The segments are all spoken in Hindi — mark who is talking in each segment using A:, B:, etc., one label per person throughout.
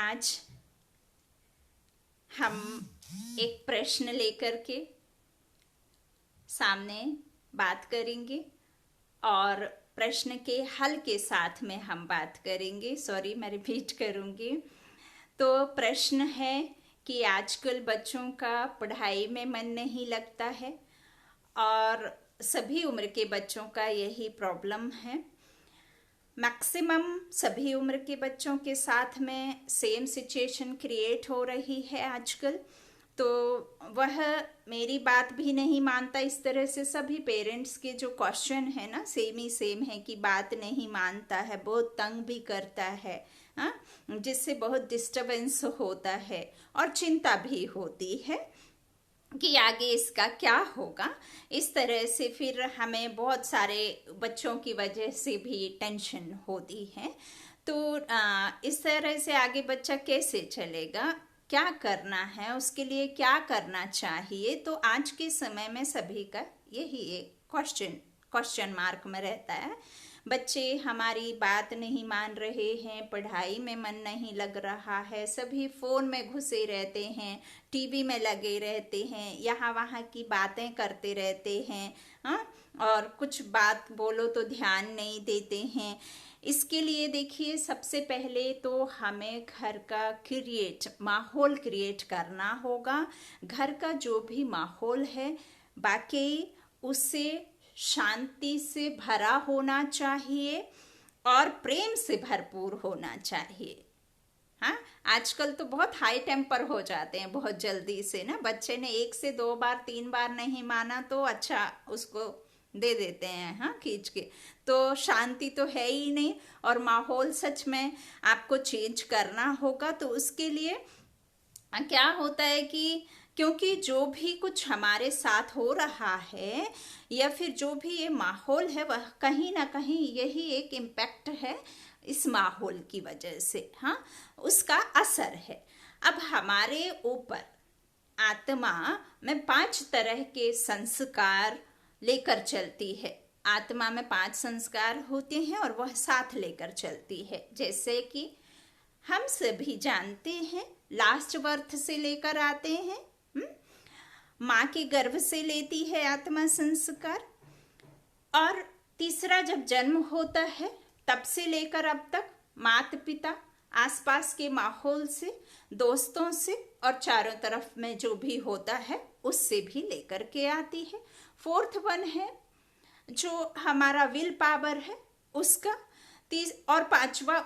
A: आज हम एक प्रश्न लेकर के सामने बात करेंगे और प्रश्न के हल के साथ में हम बात करेंगे। सॉरी, मैं रिपीट करूंगी। तो प्रश्न है कि आजकल बच्चों का पढ़ाई में मन नहीं लगता है और सभी उम्र के बच्चों का यही प्रॉब्लम है। मैक्सिमम सभी उम्र के बच्चों के साथ में सेम सिचुएशन क्रिएट हो रही है आजकल। तो वह मेरी बात भी नहीं मानता। इस तरह से सभी पेरेंट्स के जो क्वेश्चन है ना सेम ही सेम है कि बात नहीं मानता है, बहुत तंग भी करता है, हाँ, जिससे बहुत डिस्टरबेंस होता है और चिंता भी होती है कि आगे इसका क्या होगा। इस तरह से फिर हमें बहुत सारे बच्चों की वजह से भी टेंशन होती है। तो इस तरह से आगे बच्चा कैसे चलेगा, क्या करना है, उसके लिए क्या करना चाहिए। तो आज के समय में सभी का यही एक क्वेश्चन मार्क में रहता है। बच्चे हमारी बात नहीं मान रहे हैं, पढ़ाई में मन नहीं लग रहा है, सभी फोन में घुसे रहते हैं, टीवी में लगे रहते हैं, यहाँ वहाँ की बातें करते रहते हैं, हाँ, और कुछ बात बोलो तो ध्यान नहीं देते हैं। इसके लिए देखिए, सबसे पहले तो हमें घर का माहौल क्रिएट करना होगा। घर का जो भी माहौल है बाकी उससे शांति से भरा होना चाहिए और प्रेम से भरपूर होना चाहिए। हाँ, आजकल तो बहुत हाई टेम्पर हो जाते हैं बहुत जल्दी से ना। बच्चे ने 1 से 2 बार 3 बार नहीं माना तो अच्छा उसको दे देते हैं, हाँ, खींच के। तो शांति तो है ही नहीं और माहौल सच में आपको चेंज करना होगा। तो उसके लिए क्या होता है कि क्योंकि जो भी कुछ हमारे साथ हो रहा है या फिर जो भी ये माहौल है वह कहीं ना कहीं यही एक इम्पैक्ट है इस माहौल की वजह से, हाँ, उसका असर है। अब हमारे ऊपर आत्मा में 5 तरह के संस्कार लेकर चलती है। आत्मा में 5 संस्कार होते हैं और वह साथ लेकर चलती है। जैसे कि हम सभी जानते हैं, लास्ट बर्थ से लेकर आते हैं, माँ के गर्भ से लेती है आत्मा संस्कार, और तीसरा जब जन्म होता है तब से लेकर अब तक माता पिता, आसपास के माहौल से, दोस्तों से और चारों तरफ में जो भी होता है उससे भी लेकर के आती है। 4th वन है जो हमारा विल पावर है उसका। और 5वां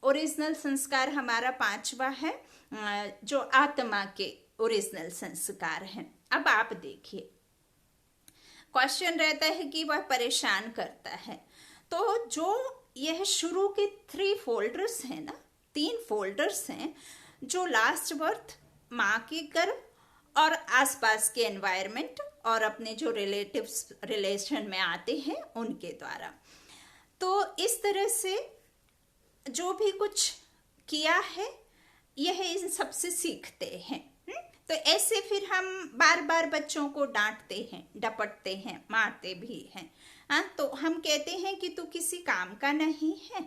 A: ओरिजिनल संस्कार हमारा 5वां है जो आत्मा के ओरिजिनल संस्कार हैं। अब आप देखिए, क्वेश्चन रहता है कि वह परेशान करता है। तो जो यह शुरू के 3 फोल्डर्स हैं ना, 3 फोल्डर्स हैं जो लास्ट बर्थ, माँ के गर्भ और आसपास के एनवायरनमेंट और अपने जो रिलेशन में आते हैं उनके द्वारा। तो इस तरह से जो भी कुछ किया है यह इन सबसे सीखते हैं। तो ऐसे फिर हम बार बार बच्चों को डांटते हैं, डपटते हैं, मारते भी हैं। हाँ, तो हम कहते हैं कि तू किसी काम का नहीं है,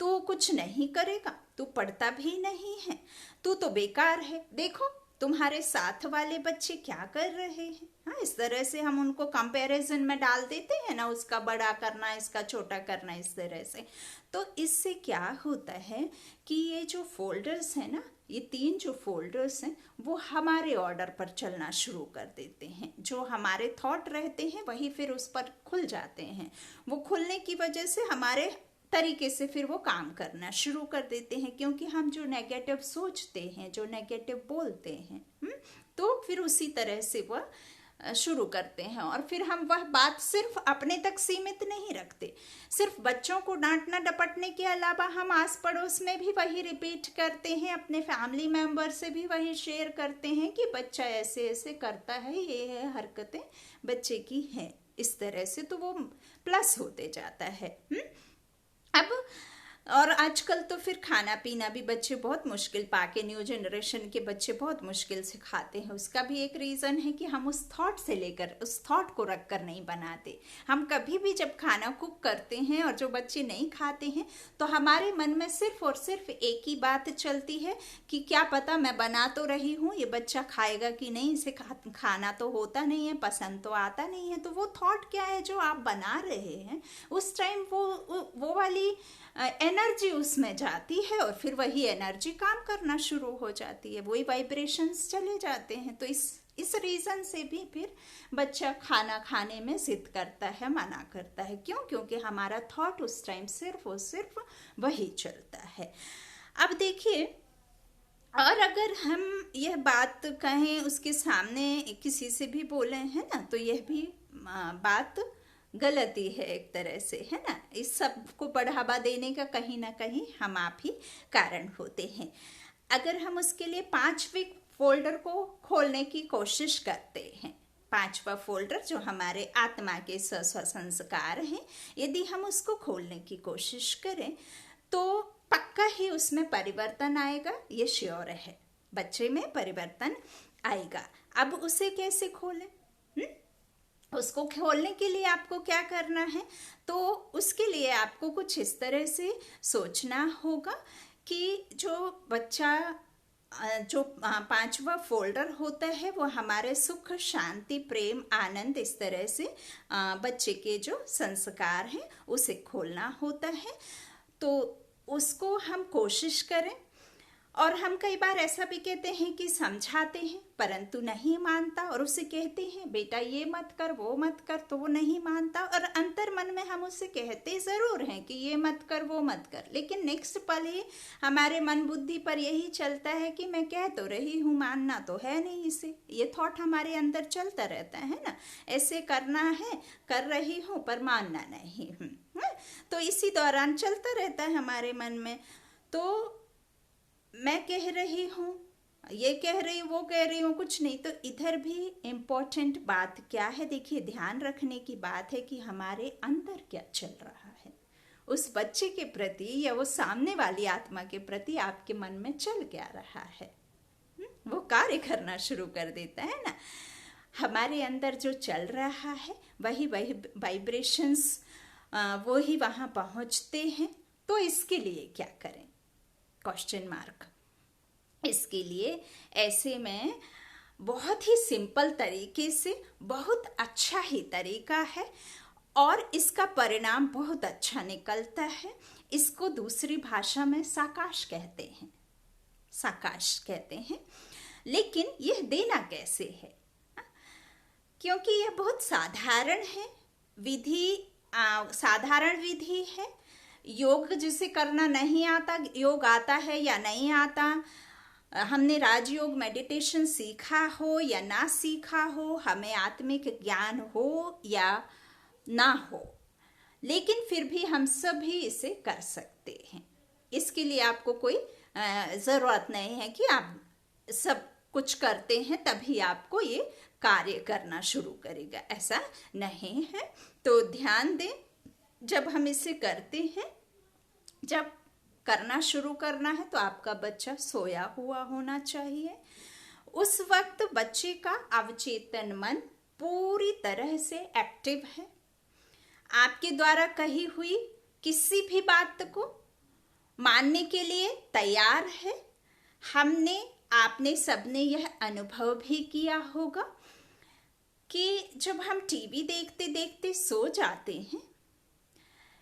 A: तू कुछ नहीं करेगा, तू पढ़ता भी नहीं है, तू तो बेकार है, देखो तुम्हारे साथ वाले बच्चे क्या कर रहे हैं। हाँ, इस तरह से हम उनको कंपैरिजन में डाल देते हैं ना, उसका बड़ा करना, इसका छोटा करना, इस तरह से। तो इससे क्या होता है कि ये जो फोल्डर्स हैं ना, ये 3 जो फोल्डर्स हैं वो हमारे ऑर्डर पर चलना शुरू कर देते हैं। जो हमारे थॉट रहते हैं वही फिर उस पर खुल जाते हैं। वो खुलने की वजह से हमारे तरीके से फिर वो काम करना शुरू कर देते हैं, क्योंकि हम जो नेगेटिव सोचते हैं, जो नेगेटिव बोलते हैं, तो फिर उसी तरह से वह शुरू करते हैं। और फिर हम वह बात सिर्फ अपने तक सीमित नहीं रखते। सिर्फ बच्चों को डांटना डपटने के अलावा हम आस पड़ोस में भी वही रिपीट करते हैं, अपने फैमिली मेंबर से भी वही शेयर करते हैं कि बच्चा ऐसे ऐसे करता है, ये है हरकतें बच्चे की हैं। इस तरह से तो वो प्लस होते जाता है। अब और आजकल तो फिर खाना पीना भी बच्चे बहुत मुश्किल पाके, न्यू जनरेशन के बच्चे बहुत मुश्किल से खाते हैं। उसका भी एक रीज़न है कि हम उस थॉट से लेकर, उस थॉट को रख कर नहीं बनाते। हम कभी भी जब खाना कुक करते हैं और जो बच्चे नहीं खाते हैं, तो हमारे मन में सिर्फ और सिर्फ एक ही बात चलती है कि क्या पता मैं बना तो रही हूँ, ये बच्चा खाएगा कि नहीं, इसे खाना तो होता नहीं है, पसंद तो आता नहीं है। तो वो थॉट क्या है जो आप बना रहे हैं, उस टाइम वो वाली एनर्जी उसमें जाती है और फिर वही एनर्जी काम करना शुरू हो जाती है, वही वाइब्रेशंस चले जाते हैं। तो इस रीज़न से भी फिर बच्चा खाना खाने में जिद करता है, मना करता है। क्यों? क्योंकि हमारा थॉट उस टाइम सिर्फ और सिर्फ वही चलता है। अब देखिए, और अगर हम यह बात कहें उसके सामने किसी से भी बोले हैं ना, तो यह भी बात गलती है एक तरह से, है ना। इस सब को बढ़ावा देने का कहीं ना कहीं हम आप ही कारण होते हैं। अगर हम उसके लिए 5वें फोल्डर को खोलने की कोशिश करते हैं, 5वां फोल्डर जो हमारे आत्मा के संस्कार हैं, यदि हम उसको खोलने की कोशिश करें तो पक्का ही उसमें परिवर्तन आएगा, ये श्योर है। बच्चे में परिवर्तन आएगा। अब उसे कैसे खोलें? उसको खोलने के लिए आपको क्या करना है? तो उसके लिए आपको कुछ इस तरह से सोचना होगा कि जो बच्चा, जो 5वां फोल्डर होता है, वो हमारे सुख, शांति, प्रेम, आनंद, इस तरह से बच्चे के जो संस्कार हैं उसे खोलना होता है। तो उसको हम कोशिश करें। और हम कई बार ऐसा भी कहते हैं कि समझाते हैं परंतु नहीं मानता, और उसे कहते हैं बेटा ये मत कर, वो मत कर, तो वो नहीं मानता। और अंतर मन में हम उसे कहते ज़रूर हैं कि ये मत कर, वो मत कर, लेकिन नेक्स्ट पल ही हमारे मन बुद्धि पर यही चलता है कि मैं कह तो रही हूँ, मानना तो है नहीं इसे। ये थॉट हमारे अंदर चलता रहता है ना, ऐसे करना है, कर रही हूँ पर मानना नहीं हूँ। तो इसी दौरान चलता रहता है हमारे मन में। तो मैं कह रही हूँ, ये कह रही हूँ, वो कह रही हूँ, कुछ नहीं। तो इधर भी इम्पोर्टेंट बात क्या है? देखिए, ध्यान रखने की बात है कि हमारे अंदर क्या चल रहा है, उस बच्चे के प्रति या वो सामने वाली आत्मा के प्रति आपके मन में चल क्या रहा है। वो कार्य करना शुरू कर देता है ना। हमारे अंदर जो चल रहा है वही वाइब्रेशंस वो ही वहाँ पहुँचते हैं। तो इसके लिए क्या करें? Question mark. इसके लिए ऐसे में बहुत ही सिंपल तरीके से, बहुत अच्छा ही तरीका है और इसका परिणाम बहुत अच्छा निकलता है। इसको दूसरी भाषा में साकाश कहते हैं, साकाश कहते हैं। लेकिन यह देना कैसे है? क्योंकि यह बहुत साधारण है विधि, साधारण विधि है। योग जिसे करना नहीं आता, योग आता है या नहीं आता, हमने राजयोग मेडिटेशन सीखा हो या ना सीखा हो, हमें आत्मिक ज्ञान हो या ना हो, लेकिन फिर भी हम सभी इसे कर सकते हैं। इसके लिए आपको कोई ज़रूरत नहीं है कि आप सब कुछ करते हैं तभी आपको ये कार्य करना शुरू करेगा, ऐसा नहीं है। तो ध्यान दें, जब हम इसे करते हैं, जब करना शुरू करना है तो आपका बच्चा सोया हुआ होना चाहिए। उस वक्त बच्चे का अवचेतन मन पूरी तरह से एक्टिव है, आपके द्वारा कही हुई किसी भी बात को मानने के लिए तैयार है। आपने सबने यह अनुभव भी किया होगा कि जब हम टीवी देखते देखते सो जाते हैं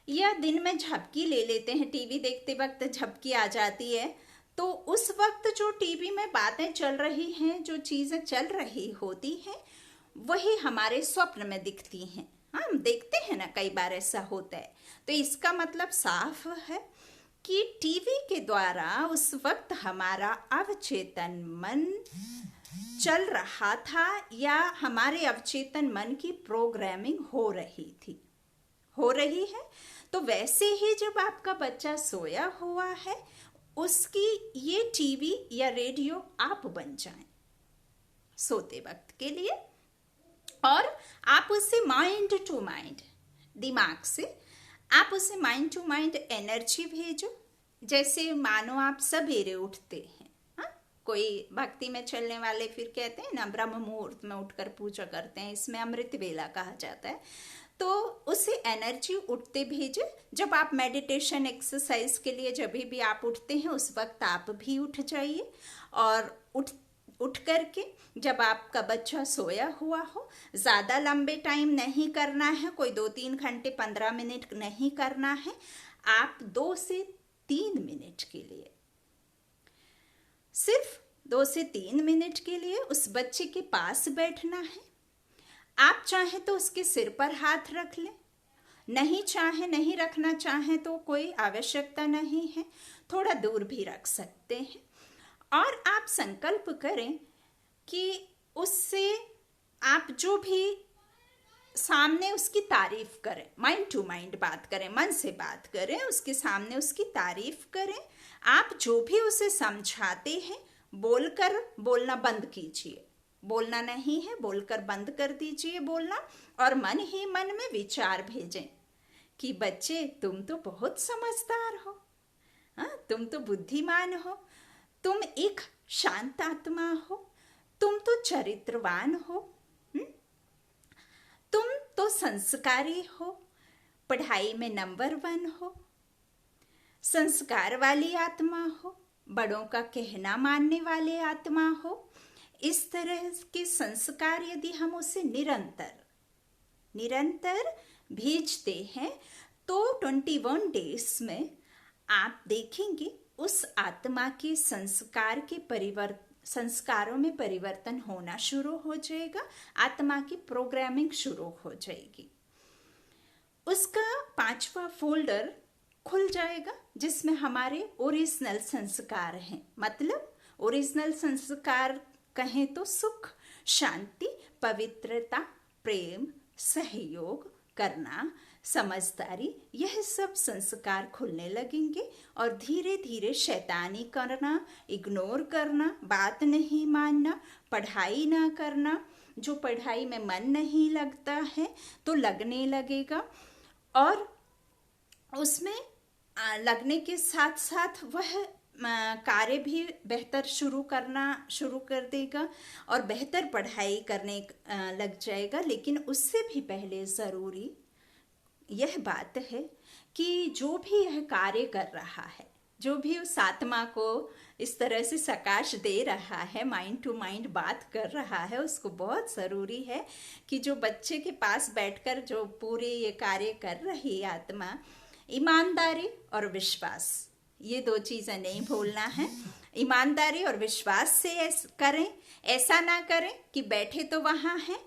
A: या दिन में झपकी ले लेते हैं, टीवी देखते वक्त झपकी आ जाती है, तो उस वक्त जो टीवी में बातें चल रही हैं, जो चीज़ें चल रही होती हैं, वही हमारे स्वप्न में दिखती हैं। हम देखते हैं ना, कई बार ऐसा होता है। तो इसका मतलब साफ है कि टीवी के द्वारा उस वक्त हमारा अवचेतन मन चल रहा था या हमारे अवचेतन मन की प्रोग्रामिंग हो रही है। तो वैसे ही जब आपका बच्चा सोया हुआ है, उसकी ये टीवी या रेडियो आप बन जाएं सोते वक्त के लिए, और आप उससे माइंड टू माइंड, दिमाग से आप उसे माइंड टू माइंड एनर्जी भेजो। जैसे मानो आप सवेरे उठते हैं, हाँ, कोई भक्ति में चलने वाले फिर कहते हैं ना ब्रह्म मुहूर्त में उठकर पूजा करते हैं, इसमें अमृत वेला कहा जाता है। तो उसे एनर्जी उठते भेजे। जब आप मेडिटेशन एक्सरसाइज के लिए जब भी आप उठते हैं उस वक्त आप भी उठ जाइए, और उठ करके जब आपका बच्चा सोया हुआ हो, ज़्यादा लंबे टाइम नहीं करना है, कोई 2-3 घंटे 15 मिनट नहीं करना है, आप 2 से 3 मिनट के लिए, सिर्फ 2 से 3 मिनट के लिए उस बच्चे के पास बैठना है। आप चाहें तो उसके सिर पर हाथ रख लें, नहीं रखना चाहें तो कोई आवश्यकता नहीं है, थोड़ा दूर भी रख सकते हैं। और आप संकल्प करें कि उससे आप जो भी सामने उसकी तारीफ करें, माइंड टू माइंड बात करें, मन से बात करें, उसके सामने उसकी तारीफ करें। आप जो भी उसे समझाते हैं बोलना बंद कीजिए, बोलना नहीं है, बोलकर बंद कर दीजिए बोलना, और मन ही मन में विचार भेजें कि बच्चे तुम तो बहुत समझदार हो, हाँ, तुम तो बुद्धिमान हो, तुम एक शांत आत्मा हो, तुम तो चरित्रवान हो, तुम तो संस्कारी हो, पढ़ाई में नंबर 1 हो, संस्कार वाली आत्मा हो, बड़ों का कहना मानने वाले आत्मा हो। इस तरह के संस्कार यदि हम उसे निरंतर भेजते हैं तो 21 डेज में आप देखेंगे उस आत्मा के संस्कारों में परिवर्तन होना शुरू हो जाएगा, आत्मा की प्रोग्रामिंग शुरू हो जाएगी। उसका 5वां फोल्डर खुल जाएगा जिसमें हमारे ओरिजिनल संस्कार हैं। मतलब ओरिजिनल संस्कार कहें तो सुख, शांति, पवित्रता, प्रेम, सहयोग करना, समझदारी, यह सब संस्कार खुलने लगेंगे। और धीरे धीरे शैतानी करना, इग्नोर करना, बात नहीं मानना, पढ़ाई ना करना, जो पढ़ाई में मन नहीं लगता है तो लगने लगेगा, और उसमें लगने के साथ साथ वह कार्य भी बेहतर शुरू कर देगा और बेहतर पढ़ाई करने लग जाएगा। लेकिन उससे भी पहले ज़रूरी यह बात है कि जो भी यह कार्य कर रहा है, जो भी उस आत्मा को इस तरह से सकाश दे रहा है, माइंड टू माइंड बात कर रहा है, उसको बहुत ज़रूरी है कि जो बच्चे के पास बैठकर जो पूरे ये कार्य कर रही है आत्मा, ईमानदारी और विश्वास, ये 2 चीज़ें नहीं भूलना है। ईमानदारी और विश्वास से करें, ऐसा ना करें कि बैठे तो वहाँ हैं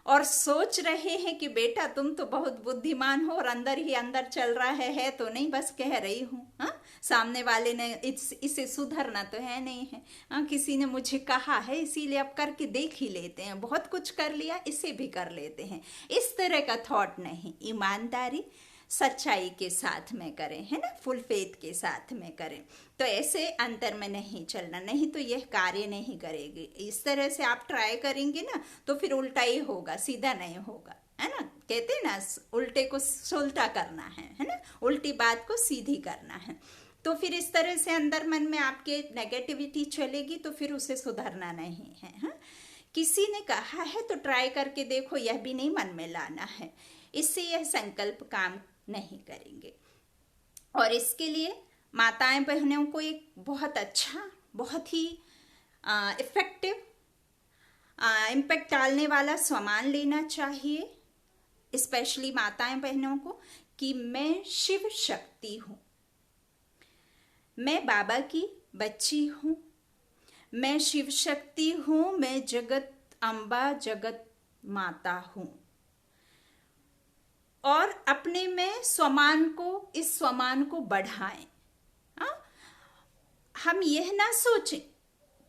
A: और सोच रहे हैं कि बेटा तुम तो बहुत बुद्धिमान हो और अंदर ही अंदर चल रहा है तो नहीं, बस कह रही हूँ, हाँ, सामने वाले ने इसे सुधरना तो है नहीं है, हाँ, किसी ने मुझे कहा है इसीलिए अब करके देख ही लेते हैं, बहुत कुछ कर लिया इसे भी कर लेते हैं, इस तरह का थॉट नहीं। ईमानदारी सच्चाई के साथ में करें, है ना, फुल फेथ के साथ में करें। तो ऐसे अंतर में नहीं चलना, नहीं तो यह कार्य नहीं करेगी। इस तरह से आप ट्राई करेंगे ना तो फिर उल्टा ही होगा, सीधा नहीं होगा, है ना। कहते हैं ना उल्टे को सुलटा करना है ना, उल्टी बात को सीधी करना है। तो फिर इस तरह से अंदर मन में आपके नेगेटिविटी चलेगी तो फिर उसे सुधारना नहीं है। हाँ, किसी ने कहा है तो ट्राई करके देखो, यह भी नहीं मन में लाना है, इससे यह संकल्प काम नहीं करेंगे। और इसके लिए माताएं बहनों को एक बहुत अच्छा, बहुत ही इफेक्टिव इम्पैक्ट डालने वाला सामान लेना चाहिए, स्पेशली माताएं बहनों को, कि मैं शिव शक्ति हूँ, मैं बाबा की बच्ची हूँ, मैं शिव शक्ति हूँ, मैं जगत अम्बा जगत माता हूँ। और अपने में इस स्वमान को बढ़ाएं। हम यह ना सोचें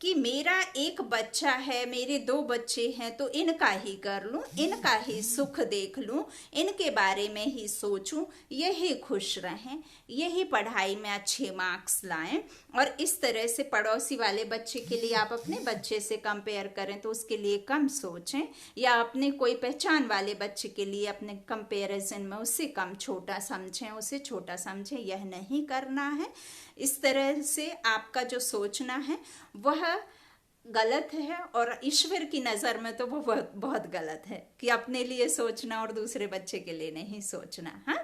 A: कि मेरा एक बच्चा है, मेरे 2 बच्चे हैं, तो इनका ही कर लूं, इनका ही सुख देख लूं, इनके बारे में ही सोचूं, यही खुश रहें, यही पढ़ाई में अच्छे मार्क्स लाएं। और इस तरह से पड़ोसी वाले बच्चे के लिए आप अपने बच्चे से कंपेयर करें तो उसके लिए कम सोचें, या अपने कोई पहचान वाले बच्चे के लिए अपने कंपैरिजन में उससे कम छोटा समझें, उसे छोटा समझें, यह नहीं करना है। इस तरह से आपका जो सोचना है वह गलत है, और ईश्वर की नज़र में तो वो बहुत बहुत गलत है कि अपने लिए सोचना और दूसरे बच्चे के लिए नहीं सोचना। हाँ,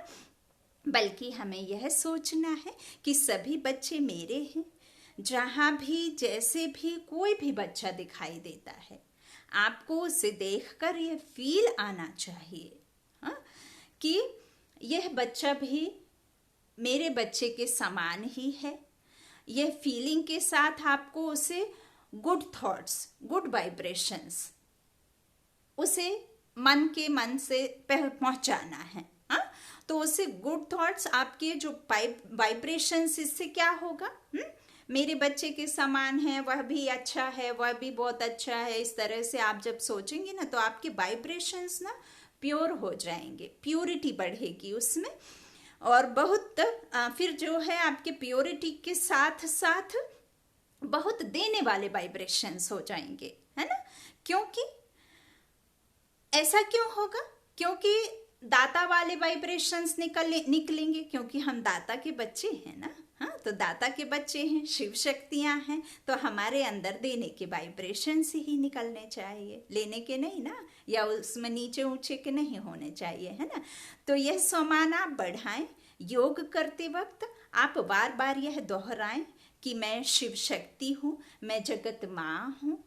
A: बल्कि हमें यह सोचना है कि सभी बच्चे मेरे हैं। जहाँ भी जैसे भी कोई भी बच्चा दिखाई देता है, आपको उसे देखकर यह फील आना चाहिए, हाँ, कि यह बच्चा भी मेरे बच्चे के समान ही है। यह फीलिंग के साथ आपको उसे गुड थॉट्स, गुड वाइब्रेशंस उसे मन से पहुंचाना है। हाँ, तो उसे गुड थॉट्स, आपके जो वाइब्रेशंस, इससे क्या होगा, मेरे बच्चे के समान है, वह भी अच्छा है, वह भी बहुत अच्छा है, इस तरह से आप जब सोचेंगे ना तो आपके वाइब्रेशंस ना प्योर हो जाएंगे, प्योरिटी बढ़ेगी उसमें। और बहुत फिर जो है आपके प्योरिटी के साथ साथ बहुत देने वाले वाइब्रेशंस हो जाएंगे, है ना। क्योंकि ऐसा क्यों होगा, क्योंकि दाता वाले वाइब्रेशंस निकलेंगे, क्योंकि हम दाता के बच्चे हैं ना। हाँ, तो दाता के बच्चे हैं, शिव शक्तियां हैं, तो हमारे अंदर देने के वाइब्रेशंस ही निकलने चाहिए, लेने के नहीं ना, या उसमें नीचे ऊंचे के नहीं होने चाहिए, है ना। तो यह सम्मान आप बढ़ाएं। योग करते वक्त आप बार बार यह दोहराएं कि मैं शिव शक्ति हूँ, मैं जगत माँ हूँ,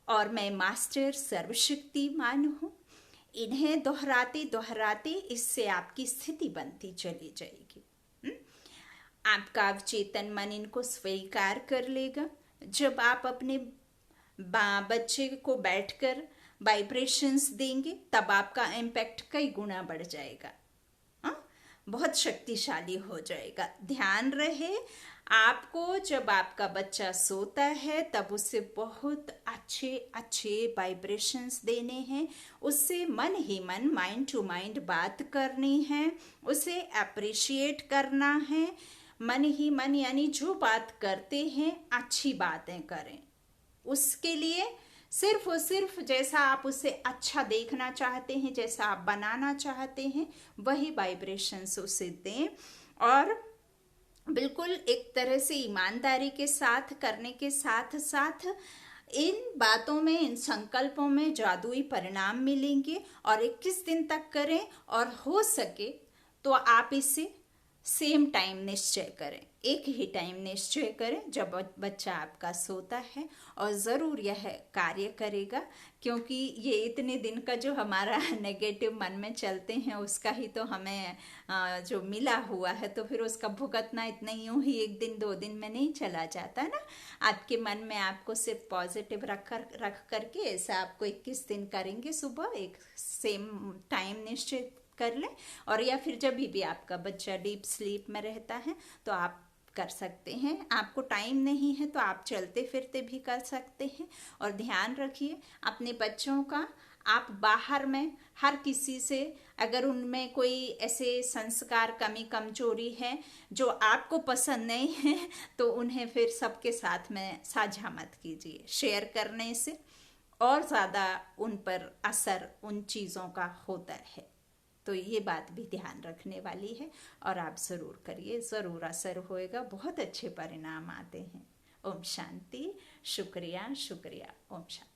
A: और मैं मास्टर सर्वशक्तिमान हूँ। इन्हें दोहराते दोहराते इससे आपकी स्थिति बनती चली जाएगी। आपका अवचेतन मन इनको स्वीकार कर लेगा। जब आप अपने बच्चे को बैठकर वाइब्रेशंस देंगे तब आपका इम्पैक्ट कई गुना बढ़ जाएगा, बहुत शक्तिशाली हो जाएगा। ध्यान रहे, आपको जब आपका बच्चा सोता है तब उसे बहुत अच्छे अच्छे वाइब्रेशंस देने हैं, उससे मन ही मन, माइंड टू माइंड बात करनी है, उसे अप्रिशिएट करना है, मन ही मन, यानी जो बात करते हैं अच्छी बातें करें। उसके लिए सिर्फ और सिर्फ जैसा आप उसे अच्छा देखना चाहते हैं, जैसा आप बनाना चाहते हैं, वही वाइब्रेशंस उसे दें। और बिल्कुल एक तरह से ईमानदारी के साथ करने के साथ साथ इन बातों में, इन संकल्पों में जादुई परिणाम मिलेंगे। और 21 दिन तक करें, और हो सके तो आप इसे सेम टाइम निश्चय करें, एक ही टाइम निश्चय करें जब बच्चा आपका सोता है, और ज़रूर यह कार्य करेगा। क्योंकि ये इतने दिन का जो हमारा नेगेटिव मन में चलते हैं उसका ही तो हमें जो मिला हुआ है, तो फिर उसका भुगतना इतना यूं ही 1 दिन 2 दिन में नहीं चला जाता ना। आपके मन में आपको सिर्फ पॉजिटिव रख करके ऐसा आपको 21 दिन करेंगे, सुबह एक सेम टाइम निश्चित कर लें। और या फिर जब भी आपका बच्चा डीप स्लीप में रहता है तो आप कर सकते हैं। आपको टाइम नहीं है तो आप चलते फिरते भी कर सकते हैं। और ध्यान रखिए अपने बच्चों का, आप बाहर में हर किसी से, अगर उनमें कोई ऐसे संस्कार, कमी, कमजोरी है जो आपको पसंद नहीं है, तो उन्हें फिर सबके साथ में साझा मत कीजिए। शेयर करने से और ज़्यादा उन पर असर उन चीज़ों का होता है। तो ये बात भी ध्यान रखने वाली है, और आप ज़रूर करिए, ज़रूर असर होएगा, बहुत अच्छे परिणाम आते हैं। ओम शांति। शुक्रिया शुक्रिया। ओम शांति।